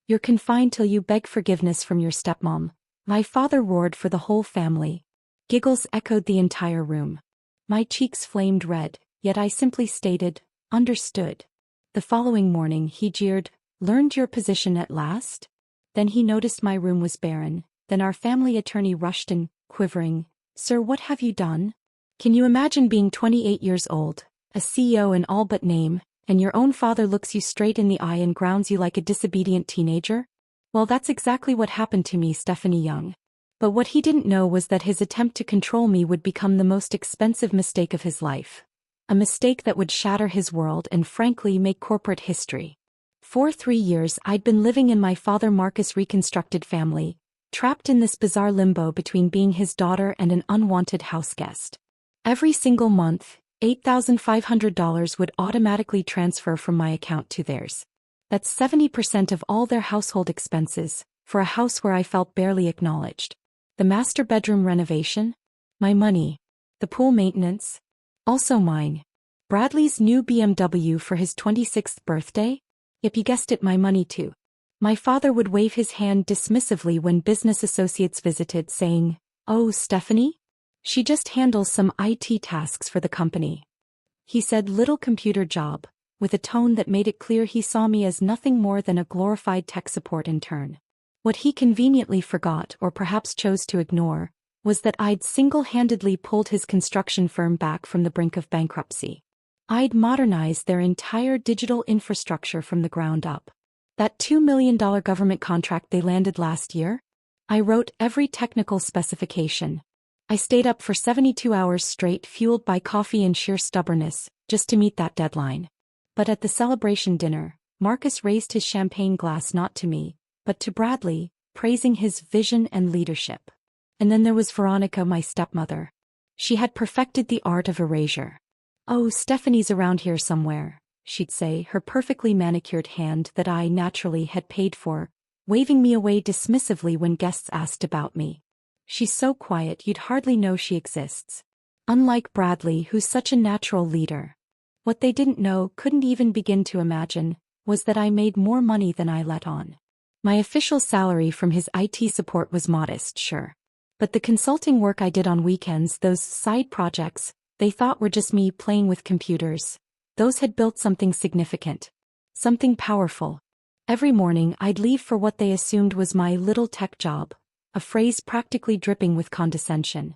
You're confined till you beg forgiveness from your stepmom. My father roared for the whole family. Giggles echoed the entire room. My cheeks flamed red, yet I simply stated, understood. The following morning he jeered, learned your position at last? Then he noticed my room was barren. Then our family attorney rushed in, quivering, sir, what have you done? Can you imagine being 28 years old, a CEO in all but name, and your own father looks you straight in the eye and grounds you like a disobedient teenager? Well, that's exactly what happened to me, Stephanie Young. But what he didn't know was that his attempt to control me would become the most expensive mistake of his life. A mistake that would shatter his world and frankly make corporate history. For 3 years I'd been living in my father Marcus' reconstructed family, trapped in this bizarre limbo between being his daughter and an unwanted houseguest. Every single month, $8,500 would automatically transfer from my account to theirs. That's 70% of all their household expenses, for a house where I felt barely acknowledged. The master bedroom renovation? My money. The pool maintenance? Also mine. Bradley's new BMW for his 26th birthday? Yep, you guessed it, my money too. My father would wave his hand dismissively when business associates visited, saying, "Oh, Stephanie? She just handles some IT tasks for the company." He said, "Little computer job," with a tone that made it clear he saw me as nothing more than a glorified tech support intern. What he conveniently forgot, or perhaps chose to ignore, was that I'd single-handedly pulled his construction firm back from the brink of bankruptcy. I'd modernized their entire digital infrastructure from the ground up. That $2 million government contract they landed last year? I wrote every technical specification. I stayed up for 72 hours straight, fueled by coffee and sheer stubbornness, just to meet that deadline. But at the celebration dinner, Marcus raised his champagne glass not to me, but to Bradley, praising his vision and leadership. And then there was Veronica, my stepmother. She had perfected the art of erasure. "Oh, Stephanie's around here somewhere," she'd say, her perfectly manicured hand that I naturally had paid for, waving me away dismissively when guests asked about me. "She's so quiet you'd hardly know she exists." Unlike Bradley, who's such a natural leader. What they didn't know, couldn't even begin to imagine, was that I made more money than I let on. My official salary from his IT support was modest, sure. But the consulting work I did on weekends, those side projects, they thought were just me playing with computers. Those had built something significant. Something powerful. Every morning I'd leave for what they assumed was my little tech job, a phrase practically dripping with condescension.